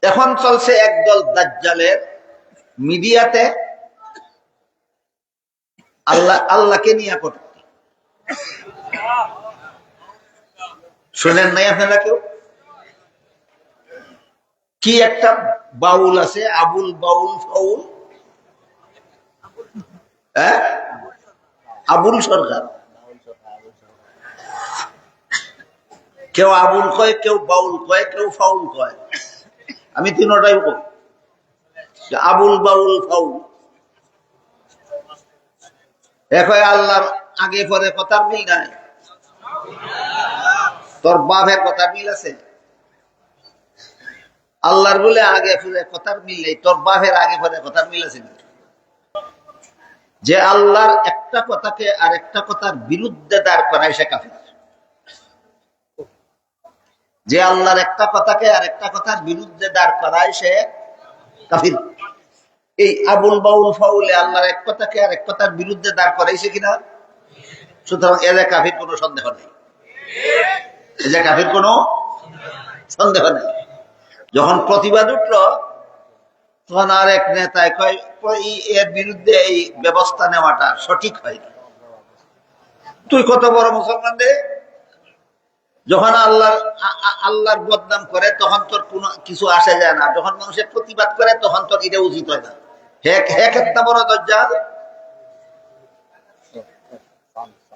এখন চলছে একদল দাজ্জালের মিডিয়াতে আল্লাহকে নিয়ে কটূক্তি। শোনেন নাই আপনারা কেউ? কি একটা বাউল আছে, আবুল বাউল ফাউল, হ্যাঁ, আবুল সরকার। কেউ আবুল কয়, কেউ বাউল কয়, কেউ ফাউল কয়। আমি তিনটাই কই, আবুল বাউল ফাউল। এখন আল্লাহর আগে পরে কথার মিল নাই। তোর বাপের কথা মিল আছে? আল্লাহর বলে আগে পরে কথার মিল নেই, তোর বাপের আগে পরে কথার মিল আছে? যে আল্লাহর একটা কথাকে আর একটা কথার বিরুদ্ধে দাঁড় করায় সে কাফির। যে আল্লাহর একটা কথাকে আর একটা কথার বিরুদ্ধে দাঁড় করায় সে কাফির। এই আবুল বাউল ফাউলে আল্লাহর এক কথাকে আর এক কথার বিরুদ্ধে দাঁড় করাইছে কিনা? সুতরাং এদের কাফির কোনো সন্দেহ নেই, এদের কাফির কোনো সন্দেহ নেই। যখন প্রতিবাদ উঠল তখন আর এক নেতায় কয় এর বিরুদ্ধে এই ব্যবস্থা নেওয়াটা সঠিক হয়নি। তুই কত বড় মুসলমান রে? যখন আল্লাহর বদনাম করে তখন তোর কোনো কিছু আসে যায় না, যখন মানুষের প্রতিবাদ করে তখন তোর এটা উচিত হয় না। একটা বড় দাজ্জাল।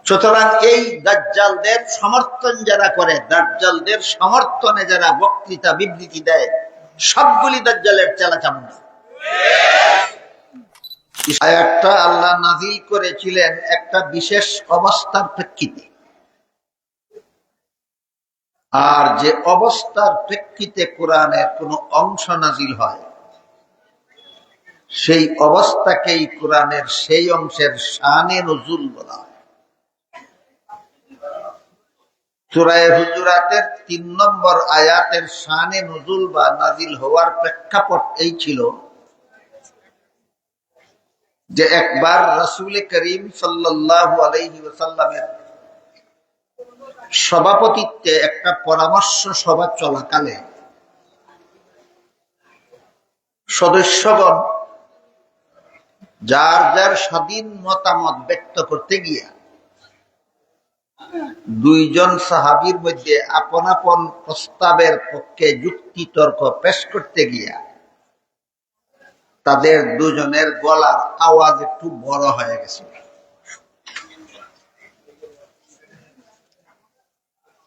সুতরাং এই দাজ্জালদের সমর্থন যারা করে, দাজ্জালদের সমর্থনে যারা বক্তৃতা বিবৃতি দেয়, সবগুলি দাজ্জালের চেলাচামুন্ডা। আয়াতটা আল্লাহ নাযিল করেছিলেন একটা বিশেষ অবস্থার প্রেক্ষিতে, আর যে অবস্থার প্রেক্ষিতে কোরআনের কোন অংশ নাযিল হয় সেই অবস্থাকেই কোরআনের সেই অংশের শানে নুজুল বলা হয়। সূরা হুজুরাতের ৩ নম্বর আয়াতের শানে নুজুল বা নাযিল হওয়ার প্রেক্ষাপট এই ছিল যে একবার রাসূল করিম সাল্লাল্লাহু আলাইহি ওয়াসাল্লামের সভাপতিত্বে একটা পরামর্শ সভা চলাকালে সদস্যগণ যার যার স্বাধীন মতামত ব্যক্ত করতে গিয়া দুইজন সাহাবীর মধ্যে আপন আপন প্রস্তাবের পক্ষে যুক্তি তর্ক পেশ করতে গিয়া তাদের দুজনের গলার আওয়াজ একটু বড় হয়ে গেছে।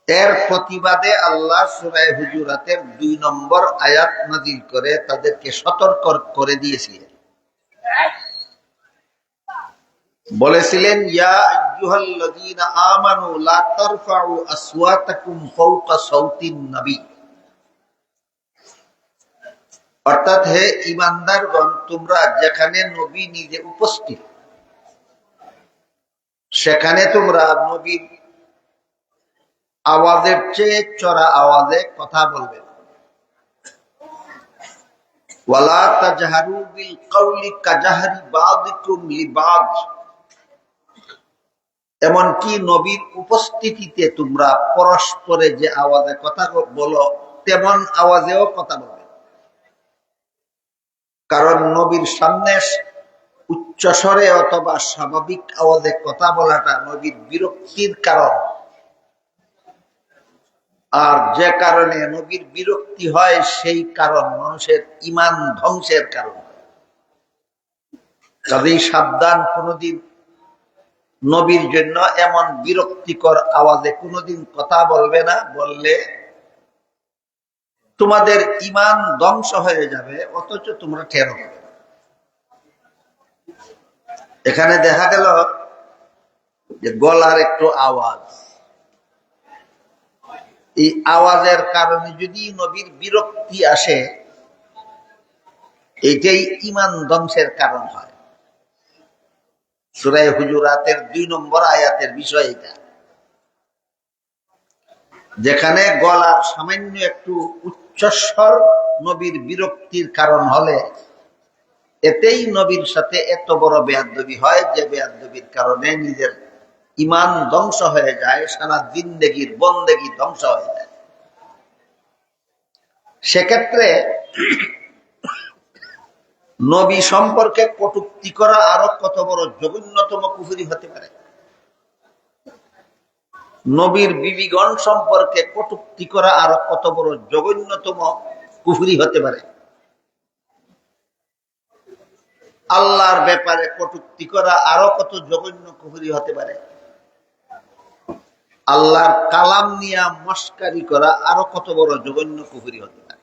এর প্রতিবাদে আল্লাহ সূরা হুজুরাতের ২ নম্বর আয়াত নাযিল করে তাদেরকে সতর্ক করে দিয়েছিলেন। বলেছিলেন, ইয়া আইয়ুহাল্লাযীনা আমানু লা তারফাউ আসওয়াতাকুম ফাওকা সাওতিন নবী, অর্থাৎ হে ঈমানদারগণ, তোমরা যেখানে নবী নিজে উপস্থিত সেখানে তোমরা নবীর আওয়াজের চেয়ে চড়া আওয়াজে কথা বলবে। ওয়ালা তাজহারু বিল কাওলি কাজাহরি বাযিকুম লিবায, এমনকি নবীর উপস্থিতিতে তোমরা পরস্পরে যে আওয়াজে কথা বলো তেমন আওয়াজেও কথা বলবে। কারণ নবীর সামনে উচ্চস্বরে অথবা স্বাভাবিক আওয়াজে কথা বলাটা নবীর বিরক্তির কারণ, আর যে কারণে নবীর বিরক্তি হয় সেই কারণ মানুষের ঈমান ধ্বংসের কারণ। কাজেই সাবধান, কোনদিন নবীর জন্য এমন বিরক্তিকর আওয়াজে কোনদিন কথা বলবে না, বললে তোমাদের ঈমান ধ্বংস হয়ে যাবে অথচ তোমরা টের পাবে। এখানে দেখা গেল যে গলার একটু আওয়াজ, এই আওয়াজের কারণে যদি নবীর বিরক্তি আসে এটাই ঈমান ধ্বংসের কারণ হয়। সূরা হুজুরাতের ২ নম্বর আয়াতের বিষয় এটা। যেখানে গলার সামান্য একটু উচ্চস্বর নবীর বিরক্তির কারণ হলে এতেই নবীর সাথে এত বড় বেয়াদবি হয় যে বেয়াদবির কারণে নিজের ঈমান ধ্বংস হয়ে যায়, সারা জিন্দেগির বন্দেগি ধ্বংস হয়ে যায়। সেক্ষেত্রে নবী সম্পর্কে কটূক্তি করা আরো কত বড় জঘন্যতম কুফরি হতে পারে। নবীর বিবিগণ সম্পর্কে কটূক্তি করা আরো কত বড় জঘন্যতম কুফরি হতে পারে। আল্লাহর ব্যাপারে কটূক্তি করা আরো কত জঘন্য কুফরি হতে পারে। আল্লাহর কালাম নিয়ে মস্কারি করা আরো কত বড় জঘন্য কুফরি হতে পারে।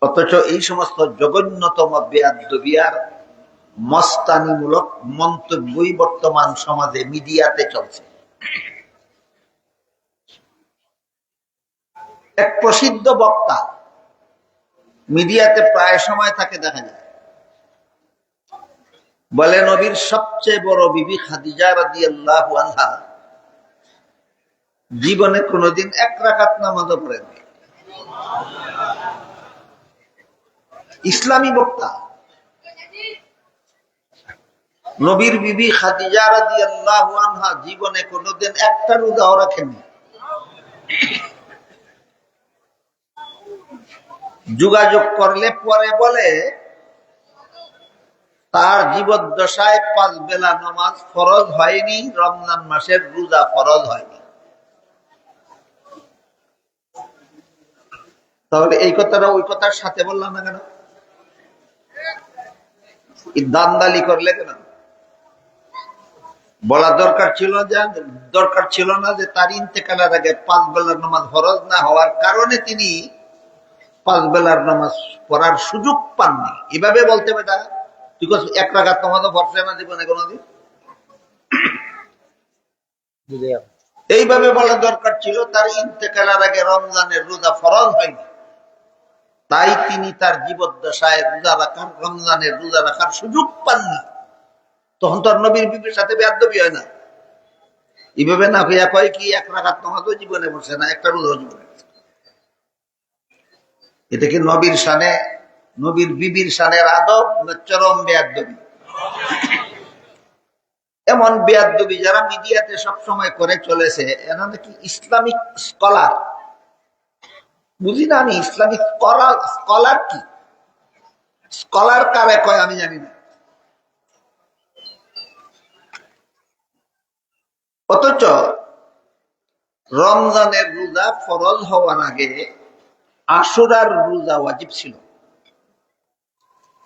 অথচ এই সমস্ত জঘন্যতম বেয়াদবি আর মস্তানিমূলক মন্তব্যই বর্তমান সমাজে মিডিয়াতে চলছে। এক প্রসিদ্ধ বক্তা মিডিয়াতে প্রায় সময় তাকে দেখা যায়, বলে নবীর সবচেয়ে বড় বিবি খাদিজা রাদিয়াল্লাহু আনহা জীবনে কোনোদিন এক রাকাত নামাজও পড়েন। ইসলামী বক্তা নবীর বিবি খাদিজা রাদিয়াল্লাহু আনহা জীবনে কোনোদিন একটা রোজাও রাখেননি। যোগাযোগ করলে পরে বলে তার জীবদ্দশায় 5 বেলা নামাজ ফরজ হয়নি, রমজান মাসের রোজা ফরজ হয়নি। তাহলে এই কথাটা ওই কথার সাথে বললাম না কেন? দান্দালি করলে কেন? বলা দরকার ছিল না যে তার ইন্তেকালের আগে 5 বেলার নামাজ ফরজ না হওয়ার কারণে তিনি 5 বেলার নামাজ পড়ার সুযোগ পাননি। এভাবে বলতে বেটা তুই এক রাকাত নামাজও পড়ছে না জীবনে কোনোদিন। এইভাবে বলা দরকার ছিল তার ইন্তেকালের আগে রমজানের রোজা ফরজ হয়নি, তাই তিনি তার জীবদ্দশায় রমজানের রোজা রাখার সুযোগ পাননি। তখন তো নবীর বিবির সাথে বেয়াদবি হয় না। এইভাবে না হইয়া কয় কি এক রাকাত নামাজও জীবনে পড়ছে না, একটা রোজাও জীবনে। এটা কি নবীর শানে, নবীর বিবির শানের আদব না চরম বেয়াদবি? এমন বেয়াদবি যারা মিডিয়াতে সবসময় করে চলেছে এরা নাকি ইসলামিক স্কলার। বুঝি না আমি ইসলামিক স্কলার কি, স্কলার কারে কয় আমি জানি না। অথচ রমজানের রোজা ফরজ হওয়ার আগে আশুরার রোজা ওয়াজিব ছিল।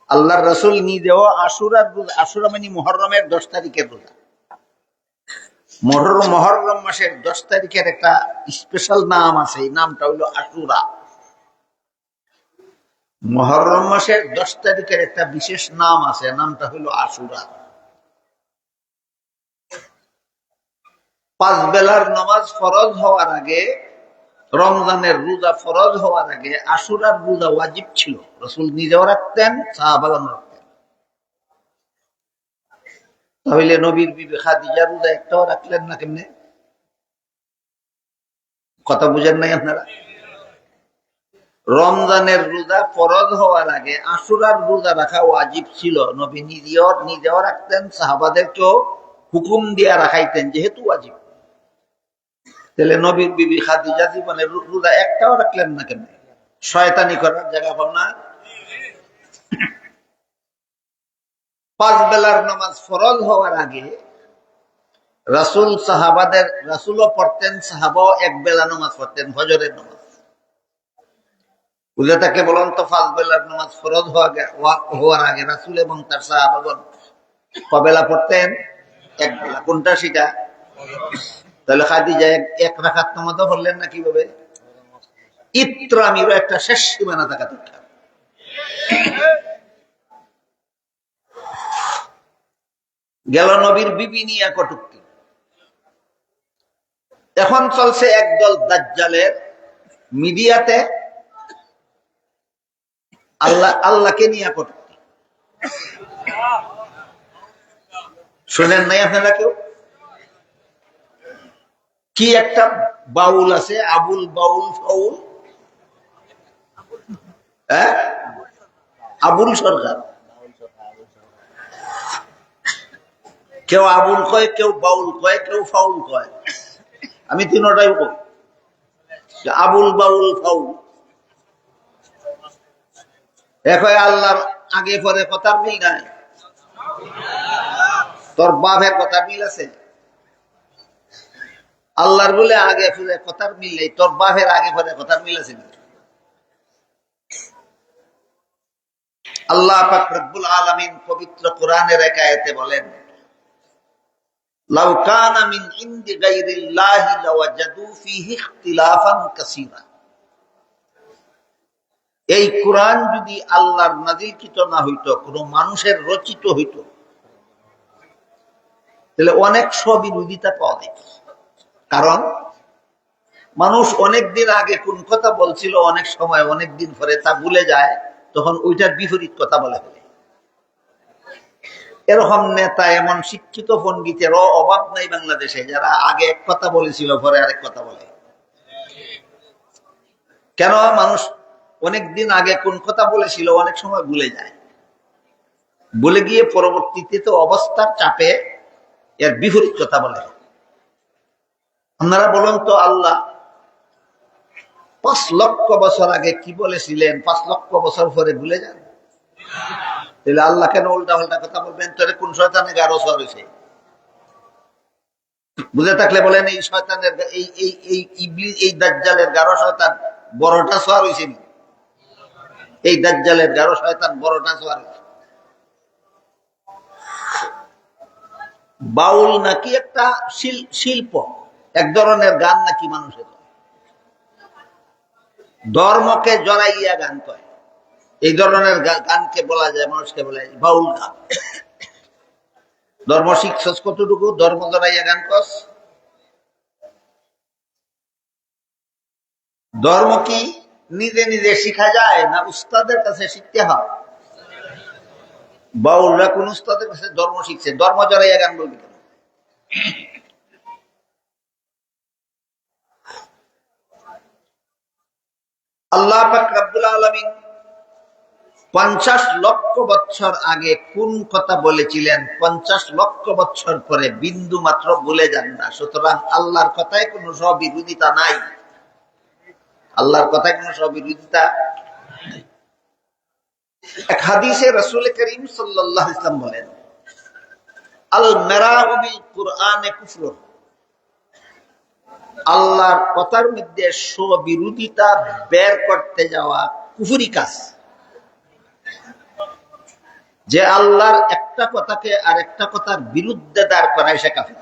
আল্লাহর রাসূল নিজেও আশুরার রোজা, আশুরা মানে মুহররমের 10 তারিখের রোজা। মুহররম মাসের 10 তারিখের একটা স্পেশাল নাম আছে, এই নামটা হইল আশুরা। মুহররম মাসের 10 তারিখের একটা বিশেষ নাম আছে, নামটা হইল আশুরা। 5 বেলার নামাজ ফরজ হওয়ার আগে, রমজানের রোজা ফরজ হওয়ার আগে আশুরার রোজা ওয়াজিব ছিল। রাসূল নিজেও রাখতেন, সাহাবাগণ রাখতেন। তাহলে নবীর বিবি খাদিজা রোজা একটাও রাখলেন না কেমনে? কথা বুঝেন নাই আপনারা? রমজানের রোজা ফরজ হওয়ার আগে আশুরার রোজা রাখা ওয়াজিব ছিল। নবী নিজেও রাখতেন, সাহাবাদেরকেও হুকুম দিয়া রাখাইতেন যেহেতু ওয়াজিব। তাহলে নবীর বিবি খাদিজা জীবনে রোজা একটাও রাখলেন না কেন? শয়তানি করার জায়গা পাও না? 5 বেলার নামাজ ফরজ হওয়ার আগে রাসূলও পড়তেন, সাহাবাও 1 বেলা নামাজ পড়তেন, ফজরের নামাজ। বুঝে তাকে বলুন তো 5 বেলার নামাজ ফরজ হওয়ার আগে রাসূল এবং তার সাহাবাগণ কবেলা পড়তেন? 1 বেলা। কোনটা সেটা? তাহলে খাদিজা 1 রাকাত নামাজও পড়লেন না কিভাবে? ইত্রামিরও একটা শেষ সীমানা থাকা দরকার। গেল নবীর বিবি নিয়ে কটূক্তি। এখন চলছে একদল দাজ্জালের মিডিয়াতে আল্লাহকে নিয়ে কটূক্তি। শোনেন নাই আপনারা কেউ? কি একটা বাউল আছে, আবুল বাউল ফাউল, হ্যাঁ, আবুল সরকার। কেউ আবুল কয়, কেউ বাউল কয়, কেউ ফাউল কয়। আমি তিনটাই কই, আবুল বাউল ফাউল। এখন আল্লাহর আগে পরে কথার মিল নাই, তোর বাপের কথার মিল আছে? আল্লাহর বলে আগে পরে কথার মিল নেই, তোর বাপের আগে পরে কথার মিল আছে? আল্লাহ পাক রব্বুল আলামিন পবিত্র কোরআনের এক আয়াতে বলেন, লাউ কানা মিন ইনদি গায়রিল্লাহি লাওয়াজাদু ফীহি ইখতিলাফান কাসীরা। এই কোরআন যদি আল্লাহর নাযিলকৃত না হইতো, কোন মানুষের রচিত হইতো, তাহলে অনেক স্ববিরোধিতা পাওয়া যেত। কারণ মানুষ অনেকদিন আগে কোন কথা বলছিল, অনেক সময় অনেকদিন পরে তা ভুলে যায়, তখন ওইটার বিপরীত কথা বলে ফেলে। এরকম নেতা, এমন শিক্ষিত পণ্ডিতেরও অভাব নাই বাংলাদেশে, যারা আগে এক কথা বলেছিল পরে আরেক কথা বলে। কেন? মানুষ অনেকদিন আগে কোন কথা বলেছিল অনেক সময় ভুলে যায়, বলে গিয়ে পরবর্তীতে তো অবস্থার চাপে এর বিপরীত কথা বলে। আপনারা বলুন তো, আল্লাহ 5 লক্ষ বছর আগে কি বলেছিলেন 5 লক্ষ বছর পরে ভুলে যান? তাহলে আল্লাহ কেন উল্টা পাল্টা কথা বলবেন? তোরে কোন শয়তানে গারো সর হয়েছে? বুঝে থাকলে বলেন, এই শয়তানের এই দাজ্জালের গারো শয়তান বড়টা সর হয়েছে? এই দাজ্জালের গারো শয়তান বড়টা সর হয়েছে? বাউল নাকি একটা শিল্প, এক ধরনের গান নাকি মানুষের, ধর্মকে জড়াইয়া গান কয়। এই ধরনের গানকে বলা যায়, মানুষকে বলা যায় বাউল গান। ধর্ম শিখছস কতটুকু? ধর্ম জড়াইয়া গান কস? ধর্ম কি নিজে নিজে শিখা যায় না উস্তাদের কাছে শিখতে হয়? বাউলরা কোন উস্তাদের কাছে ধর্ম শিখছে? ধর্ম জড়াইয়া গান বলবি কেন? আল্লাহ পাক রব্বুল আলামিন 50 লক্ষ বছর আগে কোন কথা বলেছিলেন 50 লক্ষ বছর পরে বিন্দু মাত্র ভুলে যান না। সুতরাং আল্লাহর কথায় কোনো স্ববিরোধিতা নাই, আল্লাহর কথায় কোনো স্ববিরোধিতা নাই। এক হাদিসে রাসূল করিম সাল্লাল্লাহু আলাইহি ওয়াসাল্লাম বলেন, আল মিরাউ বিল কুরআনে কুফর। আল্লাহর কথার মধ্যে স্ববিরোধিতা বের করতে যাওয়া কুফরি কাজ। যে আল্লাহর একটা কথাকে আর একটা কথার বিরুদ্ধে দাঁড় করায় সে কাফির।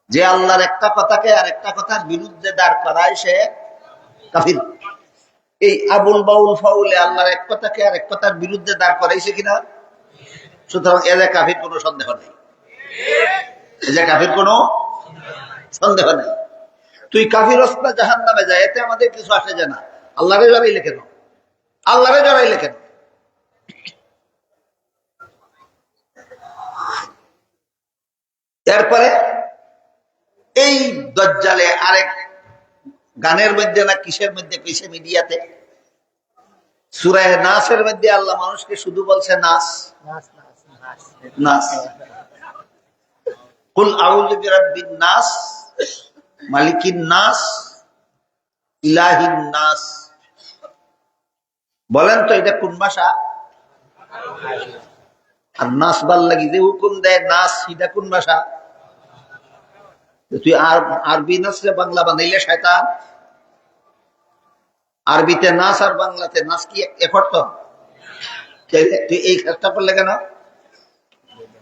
যে আল্লাহর একটা কথাকে আর একটা কথার বিরুদ্ধে দাঁড় করায় সে কাফির। এই আবুল বাউল ফাউলে আল্লাহর এক কথাকে আর এক কথার বিরুদ্ধে দাঁড় করাইছে কিনা? সুতরাং এদের কাফির কোনো সন্দেহ নেই, এদের কাফির কোনো সন্দেহ নেই। তুই কাফির অবস্থা জাহান্নামে যায়, এতে আমাদের কিছু আসে যায় না। আল্লাহরে জড়াইলে কেন? আল্লাহরে জড়াইলে কেন? এরপরে এই দজ্জালে আরেক গানের মধ্যে না কিসের মধ্যে, কিসে মিডিয়াতে সূরা নাসের মধ্যে আল্লাহ মানুষকে শুধু বলছে নাস নাস। কুল আউযু বিরাব্বিন নাস মালিকিন নাস ইলাহিন নাস। বলেন তো এটা কোন ভাষা? আর নাস ভাল লাগি যে হুকুম দেয় নাস, এটা কোন ভাষা? তুই আরবি নাসরে বাংলা বানাইলে শয়তান। আরবিতে নাস আর বাংলাতে নাস কি এক অর্থ? তুই এই কাজটা করলে কেন?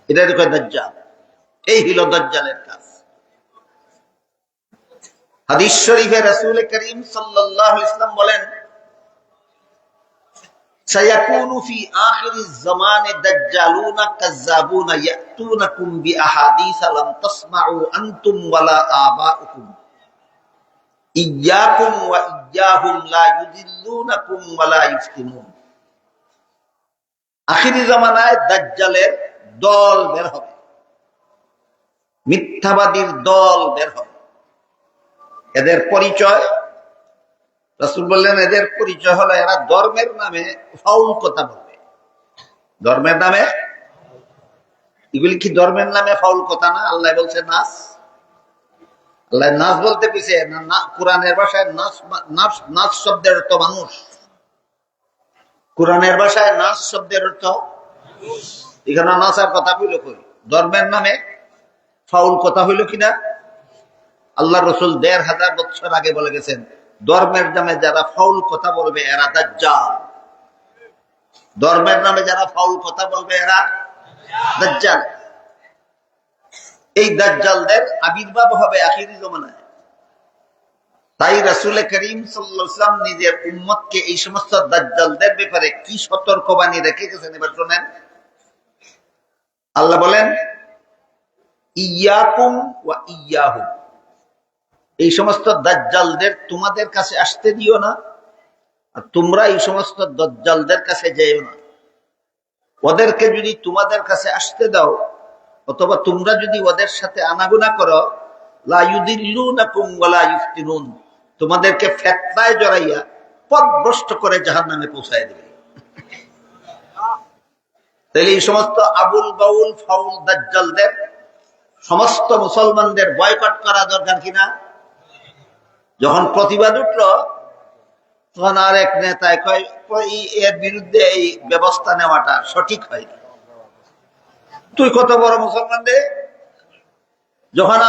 এটা দেখো দাজ্জাল, এই হইল দাজ্জালের কাজ। হাদিস শরীফে রাসূল করিম সাল্লাল্লাহু আলাইহি ওয়াসাল্লাম বলেন, সায়াকুনু ফি আখিরিজ জামানে দাজ্জালুনা কাজ্জাবুনা ইয়াতুনাকুম বিআহাদিস লাম তাসমাউ আনতুম ওয়ালা আবাউকুম ইয়্যাকুম ওয়া ইয়্যাহুম লা ইউযিল্লুনাকুম ওয়ালা ইফতিনুন। আখিরি জামানায় দাজ্জালের দল বের হবে, মিথ্যাবাদীর দল বের হবে। এদের পরিচয় রাসূল বললেন, এদের পরিচয় হলো এরা ধর্মের নামে ফাউল কথা বলবে। ধর্মের নামে, এগুলি কি ধর্মের নামে ফাউল কথা না? আল্লাহ বলছে নাস, আল্লাহ নাস বলতে কইছে না। কোরআনের ভাষায় নাস, নাস নাস শব্দের অর্থ মানুষ। কোরআনের ভাষায় নাচ শব্দের অর্থ, এখানে নাচার কথা হইল কই? ধর্মের নামে ফাউল কথা হইল কিনা? আল্লাহ রসুল ১৫০০ বছর আগে বলে গেছেন, ধর্মের নামে যারা ফাউল কথা বলবে এরা দাজ্জাল। ধর্মের নামে যারা ফাউল কথা বলবে এরা দাজ্জাল। এই দাজ্জালদের আবির্ভাব হবে আখিরি জমানায়। তাই রাসূল করিম সাল্লাল্লাহু আলাইহি ওয়াসাল্লাম নিজের উম্মতকে এই সমস্ত দাজ্জালদের ব্যাপারে কি সতর্কবাণী রেখে গেছেন এবার শুনেন। আল্লাহ বলেন, ইয়াকুম ওয়া ইয়াহুম, এই সমস্ত দাজ্জালদের তোমাদের কাছে আসতে দিও না, আর তোমরা এই সমস্ত দাজ্জালদের কাছে যেও না। ওদেরকে যদি তোমাদের কাছে আসতে দাও অথবা তোমরা যদি ওদের সাথে আনাগোনা করো, লা ইউদিল্লুনাকুম ওয়া লা ইফতিনুন, তোমাদেরকে ফিতনায় জড়াইয়া পথভ্রষ্ট করে জাহান্নামে পৌঁছায় দেবে। তাহলে এই সমস্ত আবুল বাউল ফাউল দাজ্জালদের সমস্ত মুসলমানদের বয়কট করা দরকার কিনা? যখন প্রতিবাদ উঠলো তখন আর এক নেতায় কয় এর বিরুদ্ধে এই ব্যবস্থা নেওয়াটা সঠিক হয়নি। তুই কত বড় মুসলমান রে, যখন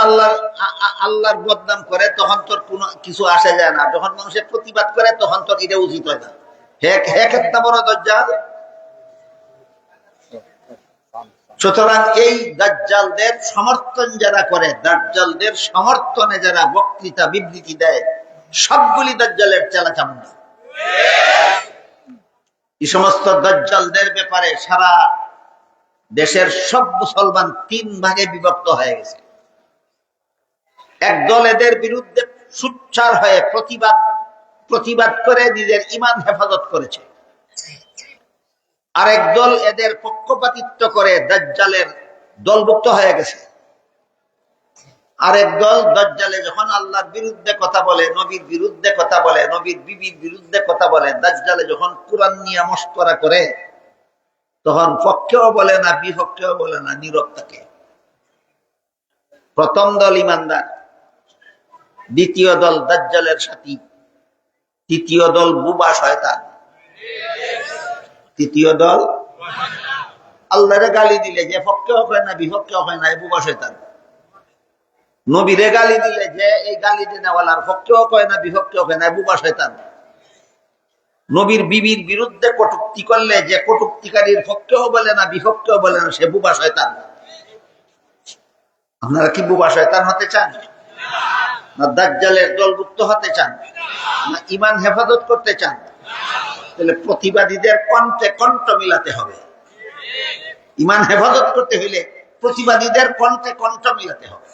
আল্লাহর বদনাম করে তখন তোর কোনো কিছু আসে যায় না, যখন মানুষের প্রতিবাদ করে তখন তোর এটা উচিত হয় না। একটা বড় দাজ্জাল। সুতরাং এই দাজ্জালদের সমর্থন যারা করে, দাজ্জালদের সমর্থনে যারা বক্তৃতা বিবৃতি দেয়, সবগুলি দাজ্জালের চেলাচামুন্ডা। এই সমস্ত দাজ্জালদের ব্যাপারে সারা দেশের সব মুসলমান ৩ ভাগে বিভক্ত হয়ে গেছে। একদল এদের বিরুদ্ধে সোচ্চার হয়ে প্রতিবাদ করে নিজের ঈমান হেফাজত করেছে, আর একদল এদের পক্ষপাতিত্ব করে দাজ্জালের দলভুক্ত হয়ে গেছে। আর একদল দাজ্জালে যখন আল্লাহর বিরুদ্ধে কথা বলে, নবীর বিরুদ্ধে কথা বলে, নবীর বিবির বিরুদ্ধে কথা বলে, দাজ্জালে যখন কুরআন নিয়ে মশকরা করে তখন পক্ষেও বলে না বিপক্ষেও বলে না, নীরব থাকে। প্রথম দল ইমানদার, দ্বিতীয় দল দাজ্জালের সাথী, তৃতীয় দল বুবা শয়তান। তৃতীয় দল আল্লাহরে গালি দিলে যে পক্ষেও হয় না বিপক্ষেও হয় না, বুবা শয়তান। নবীরে গালি দিলে যে এই গালি দেওয়ালার পক্ষেও হয় না বিপক্ষেও হয় না, বুবা শয়তান। নবীর বিবির বিরুদ্ধে কটূক্তি করলে যে কটূক্তিকারীর পক্ষেও বলে না বিপক্ষেও বলে না, সে বুবা শয়তান। আপনারা কি বুবা শয়তান হতে চান? না দাজ্জালের দলভুক্ত হতে চান? না ঈমান হেফাজত করতে চান? তাহলে প্রতিবাদীদের কণ্ঠে কণ্ঠ মিলাতে হবে। ঈমান হেফাজত করতে হইলে প্রতিবাদীদের কণ্ঠে কণ্ঠ মিলাতে হবে।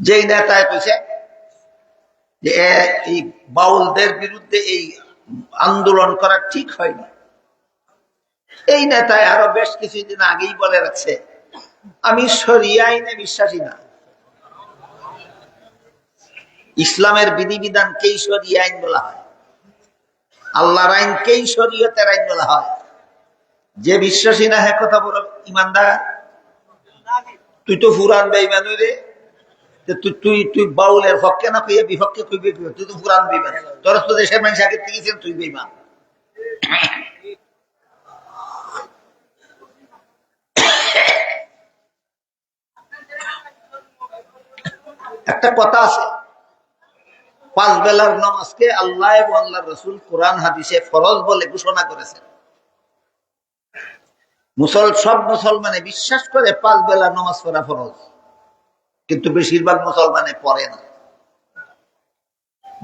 যেই নেতায় কইছে যে এই বাউলদের বিরুদ্ধে এই আন্দোলন করা ঠিক হয়নি, এই নেতায় আরো বেশ কিছুদিন আগেই বলে রাখছে, আমি শরিয়া আইনে বিশ্বাসী না, ইসলামের বিধিবিধানকেই শরিয়া আইন বলা হয়, আল্লাহর আইনকেই শরীয়তের আইন বলা হয়। যে বিশ্বাসী না হ্যাঁ কথা বলো ইমানদার, তুই তো ফুরান বেঈমান রে, তুই বাউলের পক্ষে না কইয়া বিপক্ষে কইবি, তুই তো ফুরান বেঈমান, তোর তো দেশের মানুষ আগে থেকে তুই বেঈমান। একটা কথা আছে, 5 বেলার নামাজকে আল্লাহ এবং আল্লাহর রাসূল কোরআন হাদিসে ফরজ বলে ঘোষণা করেছেন। সব মুসলমানে বিশ্বাস করে 5 বেলার নামাজ পড়া ফরজ, কিন্তু বেশিরভাগ মুসলমানে পড়ে না,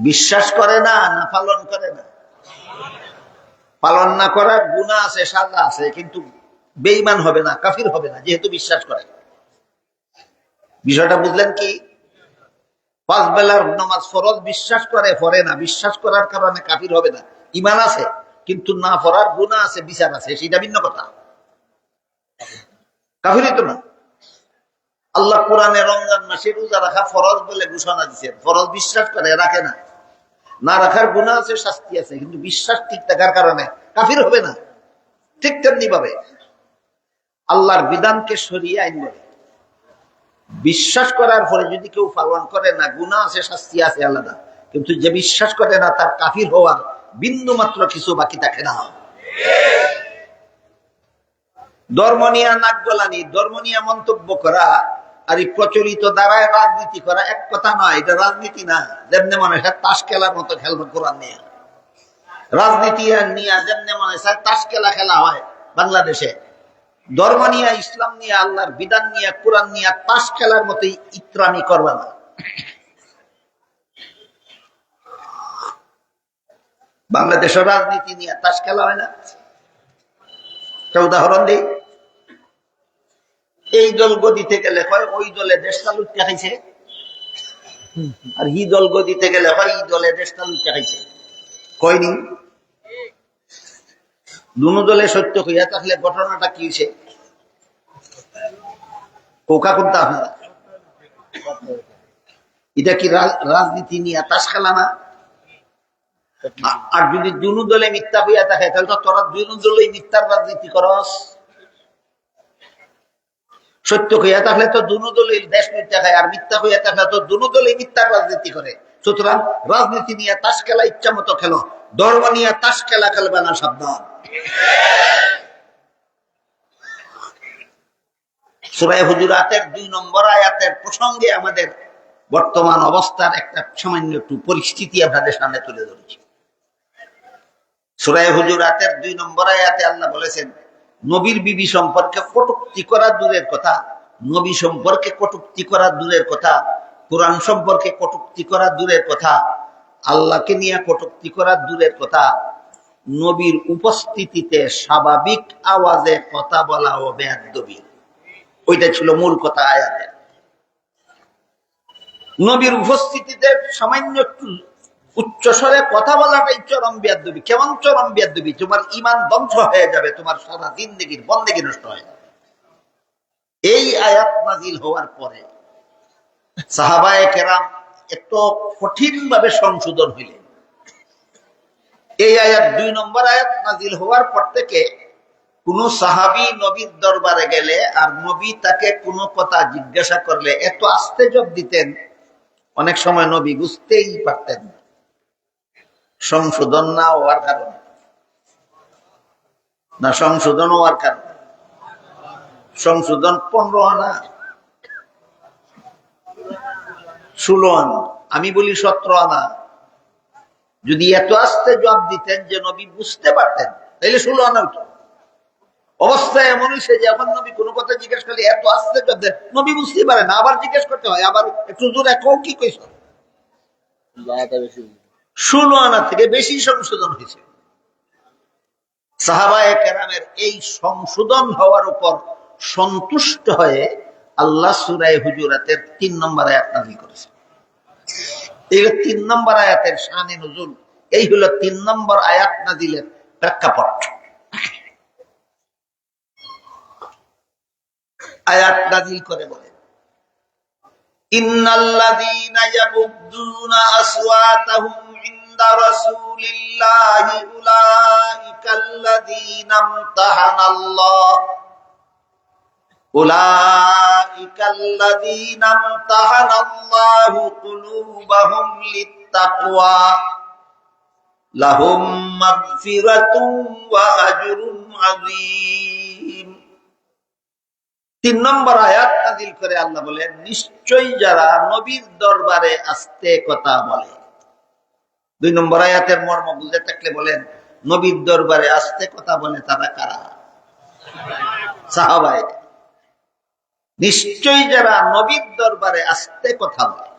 বিশ্বাস করে না, না পালন করে না। পালন না করার গুনাহ আছে, সাজা আছে, কিন্তু বেঈমান হবে না, কাফির হবে না, যেহেতু বিশ্বাস করে। বিষয়টা বুঝলেন কি? 5 বেলার নামাজ ফরজ বিশ্বাস করে, পড়ে না, বিশ্বাস করার কারণে কাফির হবে না, ঈমান আছে, কিন্তু না পড়ার গুনাহ আছে, বিচার আছে, সেটা ভিন্ন কথা, কাফিরই তো না। আল্লাহ কোরআনে রমজান মাসে রোজা রাখা ফরজ বলে ঘোষণা দিয়েছেন, ফরজ বিশ্বাস করে, রাখে না, না রাখার গুনাহ আছে, শাস্তি আছে, কিন্তু বিশ্বাস ঠিক থাকার কারণে কাফির হবে না। ঠিক তেমনি ভাবে আল্লাহর বিধানকে শরিয়া আইন বলে, বিশ্বাস করার পরে যদি কেউ পালন করে না, গুনাহ আছে, শাস্তি আছে আলাদা, কিন্তু যে বিশ্বাস করে না তার কাফির হওয়ার বিন্দু মাত্র কিছু বাকি থাকে না। ধর্ম নিয়ে নাক গলানি, ধর্ম নিয়ে মন্তব্য করা আর এই প্রচলিত দ্বারায় রাজনীতি করা এক কথা নয়। এটা রাজনীতি না, যেমনি মনে হয় তাস খেলার মতো খেলবো কোরআন নিয়ে। রাজনীতি নিয়ে যেমনি মনে হয় তাস খেলা খেলা হয় বাংলাদেশে, ধর্ম নিয়ে, ইসলাম নিয়ে, আল্লাহর বিধান নিয়ে, কোরআন নিয়ে তাস খেলার মতো ইত্রামি করবা না। বাংলাদেশের রাজনীতি নিয়ে তাস খেলা হয় না। একটা উদাহরণ দিই, এই দল গদিতে গেলে হয় ওই দলে দেশটা লুটতে খাইছে, আর ই দল গদিতে গেলে হয় এই দলে দেশটা লুটতে খাইছে। কয়নি? দুনো দলে সত্য হইয়া থাকলে ঘটনাটা কি হয়েছে? কোকা কোনটা আপনারা? এটা কি রাজনীতি নিয়ে তাস খেলা না? আর যদি দুনো দলে মিথ্যা হইয়া থাকে তাহলে তো তোরা দুনো দলে মিথ্যার রাজনীতি করস। সত্য হইয়া থাকলে তো দুনো দলে দেশ মিথ্যা খায়, আর মিথ্যা হইয়া থাকলে তো দুনো দলে মিথ্যার রাজনীতি করে। সুতরাং রাজনীতি নিয়ে তাস খেলা ইচ্ছা মতো খেলো, ধর্ম নিয়ে তাস খেলা খেলবে না, সাবধান। সূরা হুজুরাতের 2 নম্বর আয়াতের প্রসঙ্গে আমাদের বর্তমান অবস্থার একটা সামান্য একটু পরিস্থিতি আপনাদের সামনে তুলে ধরেছি। সূরা হুজুরাতের 2 নম্বর আয়াতে আল্লাহ বলেছেন, নবীর বিবি সম্পর্কে কটূক্তি করা দূরের কথা, নবী সম্পর্কে কটূক্তি করা দূরের কথা, কোরআন সম্পর্কে কটূক্তি করা দূরের কথা, আল্লাহকে নিয়ে কটূক্তি করা দূরের কথা, নবীর উপস্থিতিতে স্বাভাবিক আওয়াজে কথা বলা ও বেয়াদবি। ওইটা ছিল মূল কথা আয়াতে। নবীর উপস্থিতিতে সামান্য একটু উচ্চ স্বরে কথা বলাটাই চরম বেয়াদবি। কেমন চরম বেয়াদবি? তোমার ঈমান ধ্বংস হয়ে যাবে, তোমার সারা জিন্দেগীর বন্দেগী নষ্ট হয়ে যাবে। এই আয়াত নাযিল হওয়ার পরে সাহাবায়ে কেরাম এত কঠিন ভাবে সংশোধন হইলেন। এই আয়াত 2 নম্বর আয়াত নাযিল হওয়ার পর থেকে কোন সাহাবী নবীর দরবারে গেলে আর নবী তাকে কোনো কথা জিজ্ঞাসা করলে এত আস্তে জবাব দিতেন, অনেক সময় নবী বুঝতেই পারতেন না। সংশোধন না হওয়ার কারণে, না সংশোধন হওয়ার কারণে। সংশোধন 15 আনা, 16 আনা, আমি বলি 17 আনা। যদি এত আস্তে জবাব দিতেন যে নবী বুঝতে পারতেন, তাহলে 16 আনা হতো। অবস্থা এমন হয়েছে যে এখন নবী কোনো কথা জিজ্ঞেস করলে এত আস্তে জবাব দেন, নবী বুঝতে পারে না, আবার জিজ্ঞেস করতে হয়, আবার একটু জোরে কও কি কইছ। 16 আনা থেকে বেশি সংশোধন হয়েছে। সাহাবায়ে কেরামের এই সংশোধন হওয়ার উপর সন্তুষ্ট হয়ে আল্লাহ সূরা হুজুরাতের 3 নম্বর আয়াত নাযিল করেছে। এই 3 নম্বর আয়াতের শানে নুজুল, এই হলো 3 নম্বর আয়াত নাযিলের প্রেক্ষাপট। আয়াত নাযিল করে বলে, ইন্নাল্লাযীনা ইয়াগুদ্দুনা আসওয়াতাহুম ইনদা রাসূলিল্লাহি উলাইকাল্লাযীনা ইমতাহানাল্লাহু কুলুবাহুম লিত্তাকওয়া লাহুম মাগফিরাতুন ওয়া আজরুন আযীম। 3 নম্বর আয়াত নাযিল করে আল্লাহ বলেন, নিশ্চয়ই যারা নবীর দরবারে আস্তে কথা বলে। 2 নম্বর আয়াতের মর্ম বুঝে থাকলে বলেন, নবীর দরবারে আস্তে কথা বলে তারা কারা? সাহাবায়ে। নিশ্চয়ই যারা নবীর দরবারে আস্তে কথা বলে,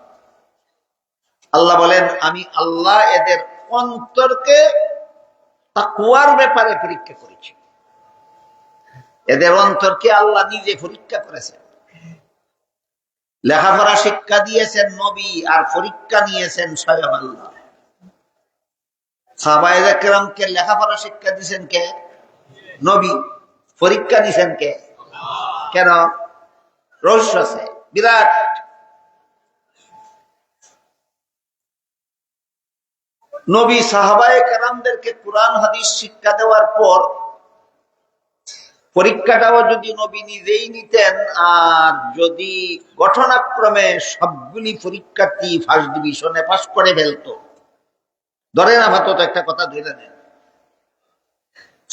আল্লাহ বলেন আমি আল্লাহ এদের অন্তরকে তাকওয়ার ব্যাপারে পরীক্ষা করেছি। এদের অন্তরকে আল্লাহ নিজে পরীক্ষা করেছেন। লেখাপড়া শিক্ষা দিয়েছেন নবী, আর পরীক্ষা নিয়েছেন স্বয়ং আল্লাহ। সাহাবায়ে কেরামকে লেখাপড়া শিক্ষা দিয়েছেন কে? নবী। পরীক্ষা নিয়েছেন কে? কেন? রহস্য আছে বিরাট। নবী সাহাবায়ে কেরামদেরকে কোরআন হাদিস শিক্ষা দেওয়ার পর পরীক্ষাটাও যদি নবী নিজেই নিতেন, আর যদি ঘটনাক্রমে সবগুলি পরীক্ষার্থী ফার্স্ট ডিভিশনে পাস করে ফেলতো, ধরেন আপাতত একটা কথা ধরে নেন,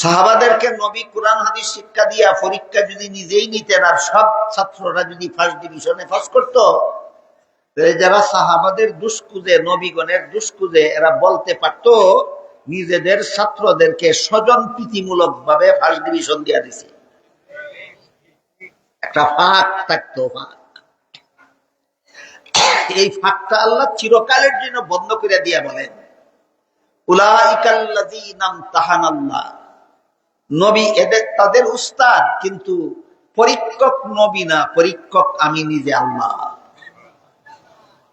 সাহাবাদেরকে নবী কোরআন হাদিস শিক্ষা দিয়া পরীক্ষা যদি নিজেই নিতেন আর সব ছাত্ররা যদি ফার্স্ট ডিভিশনে পাস করতো, যারা সাহাবাদের দুষ্কুজে, নবীগণের দুষ্কুজে, এরা বলতে পারতো নিজেদের ছাত্রদেরকে স্বজন প্রীতিমূলক ভাবে ফার্স্ট ডিভিশন দিয়া দিছে। একটা ফাঁক থাকতো, ফাঁক। এই ফাঁকটা আল্লাহ চিরকালের জন্য বন্ধ করে দিয়া বলেন, উলাইকাল্লাযীনা ইমতাহানাল্লাহ, নবী এদের তাদের উস্তাদ, কিন্তু পরীক্ষক নবী না, পরীক্ষক আমি নিজে আল্লাহ।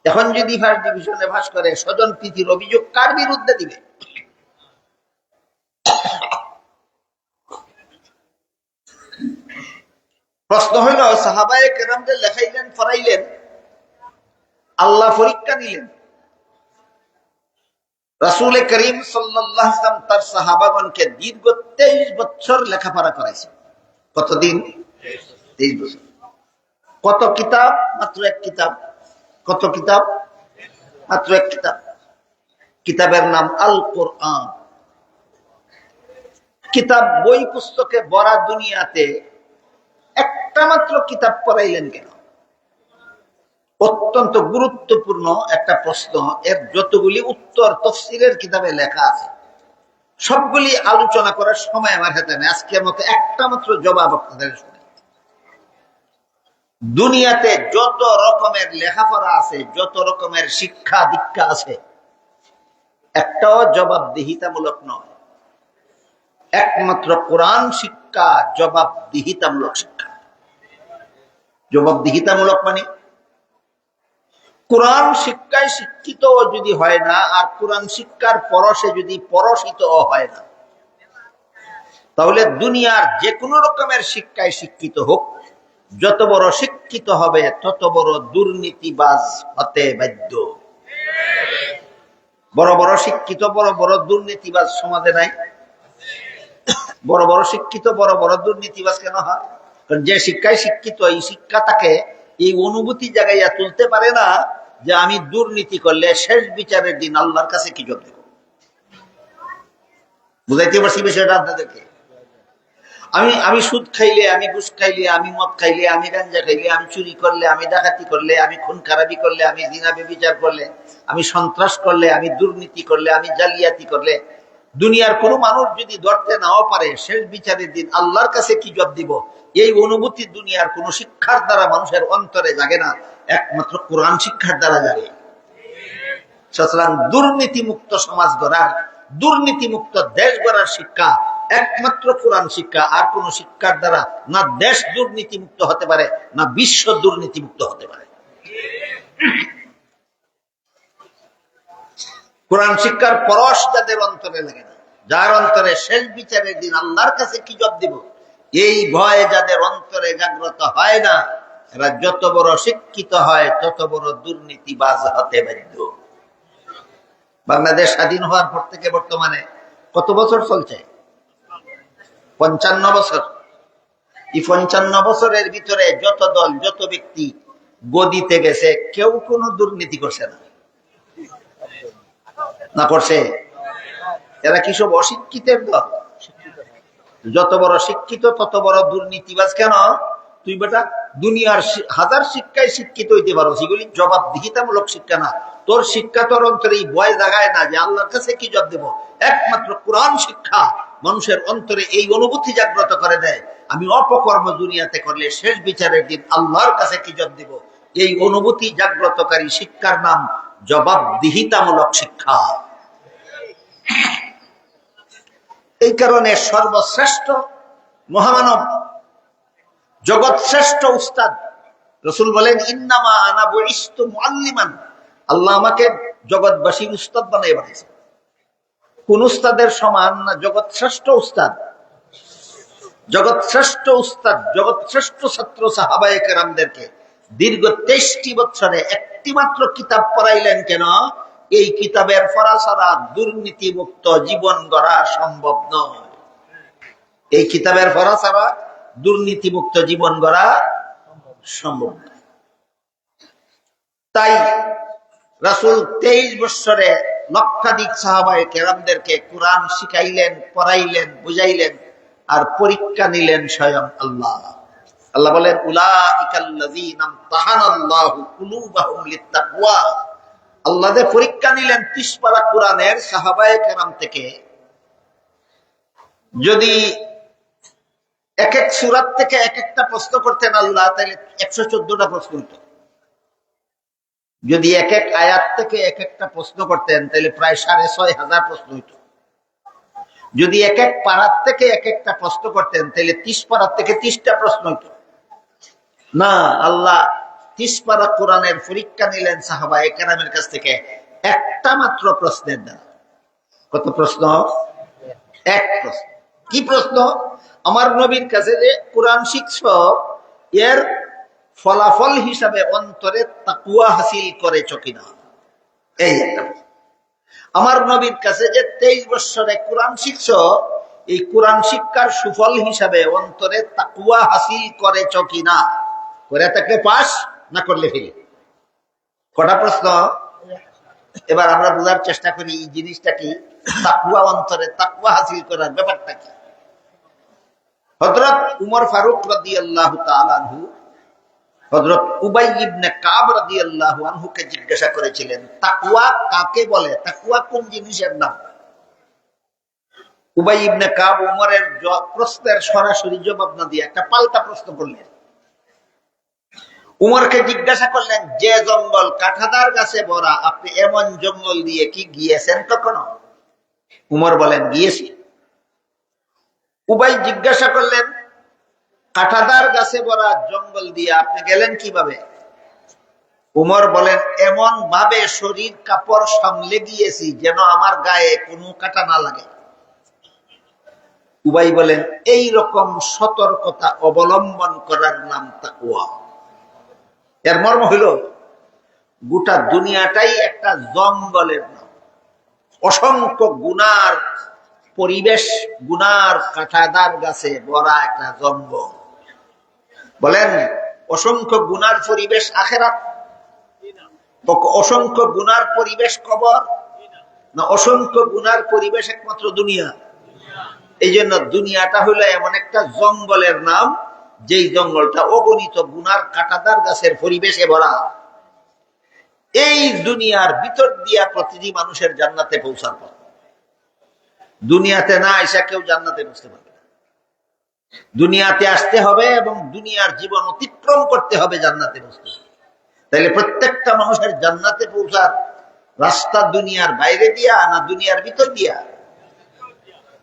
এখন যদি ফার্স্ট ডিভিশনে পাস করে, স্বজন প্রীতির অভিযোগ কার বিরুদ্ধে দিবে? প্রশ্ন হইল, সাহাবায়ে কেরামদের লেখাইলেন, পড়াইলেন, আল্লাহ পরীক্ষা নিলেন। রাসূল করিম সাল্লাল্লাহু আলাইহি ওয়াসাল্লাম তার সাহাবাগণকে দীর্ঘ 23 বছর লেখাপড়া করাইছেন। কতদিন? 23 বছর। কত কিতাব? মাত্র এক কিতাব। কত কিতাব? মাত্র এক কিতাব। কিতাবের নাম আল কোরআন। কিতাব, বই পুস্তকে ভরা দুনিয়াতে একটা মাত্র কিতাব পড়াইলেন কেন? অত্যন্ত গুরুত্বপূর্ণ একটা প্রশ্ন। এর যতগুলি উত্তর তাফসীরের কিতাবে লেখা আছে, সবগুলি আলোচনা করার সময় আমার হাতে নেই। আজকের মতো একটা মাত্র জবাব আপনাদের শুনে। দুনিয়াতে যত রকমের লেখাপড়া আছে, যত রকমের শিক্ষা দীক্ষা আছে, একটাও জবাবদিহিতামূলক নয়। একমাত্র কোরআন শিক্ষা জবাবদিহিতামূলক শিক্ষা। জবাবদিহিতামূলক মানে কোরআন শিক্ষায় শিক্ষিত যদি হয় না, আর কোরআন শিক্ষার পরশে যদি পরশিত হয় না, তাহলে দুনিয়ার যে কোনো রকমের শিক্ষায় শিক্ষিত হোক, যত বড় শিক্ষিত হবে তত বড় দুর্নীতিবাজ হতে বাধ্য। বড় বড় শিক্ষিত, বড় বড় দুর্নীতিবাজ সমাজে নাই? বড় বড় শিক্ষিত, বড় বড় দুর্নীতিবাজ কেন হয়? কারণ যে শিক্ষায় শিক্ষিত, এই শিক্ষা তাকে এই অনুভূতি জাগাইয়া তুলতে পারে না যে আমি দুর্নীতি করলে শেষ বিচারের দিন আল্লাহর কাছে কি জবাব দেব। বুঝাইতে পারছি বিষয়টা আপনাদেরকে? আমি সুদ খাইলে, আমি ঘুষ খাইলে, আমি মদ খাইলে, আমি গাঞ্জা খাইলে, আমি চুরি করলে, আমি ডাকাতি করলে, আমি খুন খারাপি করলে, আমি জিনা ব্যভিচার করলে, আমি সন্ত্রাস করলে, আমি দুর্নীতি করলে, আমি জালিয়াতি করলে, দুনিয়ার কোন মানুষ যদি ধরতে নাও পারে, শেষ বিচারের দিন আল্লাহর কাছে কি জবাব দিব, এই অনুভূতি দুনিয়ার কোন শিক্ষার দ্বারা মানুষের অন্তরে জাগে না, একমাত্র কোরআন শিক্ষার দ্বারা জাগে। সুতরাং দুর্নীতি মুক্ত সমাজ গড়ার, দুর্নীতি মুক্ত দেশ গড়ার শিক্ষা একমাত্র কোরআন শিক্ষা। আর কোন শিক্ষার দ্বারা না দেশ দুর্নীতি মুক্ত হতে পারে, না বিশ্ব দুর্নীতি মুক্ত হতে পারে। কোরআন শিক্ষার পরশ যাদের অন্তরে লাগে না, যার অন্তরে শেষ বিচারের দিন আল্লাহর কাছে কি জবাব দিব, এই ভয়ে যাদের অন্তরে জাগ্রত হয় না, এরা যত বড় শিক্ষিত হয় তত বড় দুর্নীতিবাজ হতে বাধ্য। বাংলাদেশ স্বাধীন হওয়ার পর থেকে বর্তমানে কত বছর চলছে? 55 বছর। এই 55 বছরের ভিতরে যত দল, যত ব্যক্তি গদিতে গেছে, কেউ কোনো দুর্নীতি করছে না? না করছে? এরা কি সব অশিক্ষিতের দল? যত বড় শিক্ষিত তত বড় দুর্নীতিবাজ। কেন? তুই বেটা দুনিয়ার হাজার শিক্ষায় শিক্ষিত হইতে পারো, সেগুলি জবাবদিহিতামূলক শিক্ষা না। তোর শিক্ষা তোর অন্তরে এই ভয় জাগায় না যে আল্লাহর কাছে কি জবাব দেব। একমাত্র কোরআন শিক্ষা মানুষের অন্তরে এই অনুভূতি জাগ্রত করে দেয়, আমি অপকর্ম দুনিয়াতে করলে শেষ বিচারের দিন আল্লাহর কাছে কি জবাব দেব। এই অনুভূতি জাগ্রতকারী শিক্ষার নাম জবাবদিহিতামূলক শিক্ষা। এই কারণে সর্বশ্রেষ্ঠ মহামানব, জগৎ শ্রেষ্ঠ উস্তাদ, রাসূল বলেন ইন্নামা আনা বুইস্তু মুআল্লিমান, আল্লাহ আমাকে জগৎবাসীর উস্তাদ বানিয়ে পাঠিয়েছে। কোন উস্তাদের সমান না জগৎ শ্রেষ্ঠ উস্তাদ। জগৎ শ্রেষ্ঠ উস্তাদ, জগৎ শ্রেষ্ঠ ছাত্র সাহাবায়ে কেরামদেরকে দীর্ঘ 23টি বছরে একটি মাত্র কিতাব পড়াইলেন কেন? এই কিতাবের পড়া ছাড়া দুর্নীতি মুক্ত জীবন গড়া সম্ভব নয়। এই কিতাবের পড়া ছাড়া দুর্নীতিমুক্ত জীবন গড়া সম্ভব না। তাই রাসূল 23 বছরে লক্ষাধিক সাহাবায়ে কেরামদেরকে কোরআন শিখাইলেন, পড়াইলেন, বুঝাইলেন, আর পরীক্ষা নিলেন স্বয়ং আল্লাহ। আল্লাহ বলেন উলাইকাল্লাযীনা ইমতাহানাল্লাহু কুলুবাহুম লিত্তাকওয়া। আল্লাহ যে পরীক্ষা নিলেন 30 পারা কোরআনের সাহাবায়ে কেরাম থেকে। যদি এক এক সূরা থেকে এক একটা প্রশ্ন করতেন আল্লাহ, তাহলে 114টা প্রশ্ন হতো। যদি এক এক আয়াত থেকে এক একটা প্রশ্ন করতেন, তাহলে প্রায় 6,500 প্রশ্ন হইত। যদি এক এক পারার থেকে এক একটা প্রশ্ন করতেন, তাহলে 30 পারার থেকে 30টা প্রশ্ন হইত না। আল্লাহ 30 পারা কোরআনের পরীক্ষা নিলেন সাহাবায়ে কেরামের কাছ থেকে একটা মাত্র প্রশ্নের দ্বারা। কত প্রশ্ন? এক প্রশ্ন। কি প্রশ্ন? আমার নবীর কাছে যে কোরআন শিখছ, এর ফলাফল হিসাবে অন্তরে তাকওয়া হাসিল করেছ কিনা, এই একটা। আমার নবীর কাছে যে 23 বছরে কোরআন শিখছ, এই কোরআন শিক্ষার সুফল হিসাবে অন্তরে তাকওয়া হাসিল করেছ কিনা। করে থাকলে পাস, না করলে ফেল। কটা প্রশ্ন? এবার আমরা বোঝার চেষ্টা করি এই জিনিসটা কি, তাকওয়া, অন্তরে তাকওয়া হাসিল করার ব্যাপারটা কি। হযরত উমর ফারুক রাদিয়াল্লাহু তাআলা আনহু হযরত উবাই ইবনে কাব রাদিয়াল্লাহু আনহুকে জিজ্ঞাসা করেছিলেন, তাকওয়া কাকে বলে? তাকওয়া কোন জিনিসের নাম? উবাই ইবনে কাব উমরের প্রশ্নের সরাসরি জবাব না দিয়ে একটা পাল্টা প্রশ্ন করলেন। উমরকে জিজ্ঞাসা করলেন, যে জঙ্গল কাঁঠাদার গাছে ভরা, আপনি এমন জঙ্গল দিয়ে কি গিয়েছেন কখনো? উমর বলেন, গিয়েছি। উবাই জিজ্ঞাসা করলেন, কাঁঠাদার গাছে ভরা জঙ্গল দিয়ে আপনি গেলেন কিভাবে? উমর বলেন, এমন ভাবে শরীর কাপড় সামলে গিয়েছি যেন আমার গায়ে কোনো কাঁটা না লাগে। উবাই বলেন, এই রকম সতর্কতা অবলম্বন করার নাম তাকওয়া। এর মর্ম হইল, গোটা দুনিয়াটাই একটা জঙ্গলের নাম। অসংখ্য গুনার পরিবেশ, গুনার কাঁটাদার গাছে ভরা একটা জঙ্গল। বলেন, অসংখ্য গুনার পরিবেশ আখিরাত, অসংখ্য গুনার পরিবেশ কবর, না অসংখ্য গুনার পরিবেশ একমাত্র দুনিয়া? এই জন্য দুনিয়াটা হইলো এমন একটা জঙ্গলের নাম, যেই জঙ্গলটা অগণিত গুনার কাঁটাদার গাছের পরিবেশে ভরা। এই দুনিয়ার ভিতর দিয়া প্রতিটি মানুষের জান্নাতে পৌঁছার পথ। দুনিয়াতে না এসে কেউ জান্নাতে পৌঁছতে পারবে না। দুনিয়াতে আসতে হবে এবং দুনিয়ার জীবন অতিক্রম করতে হবে জান্নাতে পৌঁছতে। তাহলে প্রত্যেকটা মানুষের জান্নাতে পৌঁছার রাস্তা দুনিয়ার বাইরে দিয়া না দুনিয়ার ভিতর দিয়া?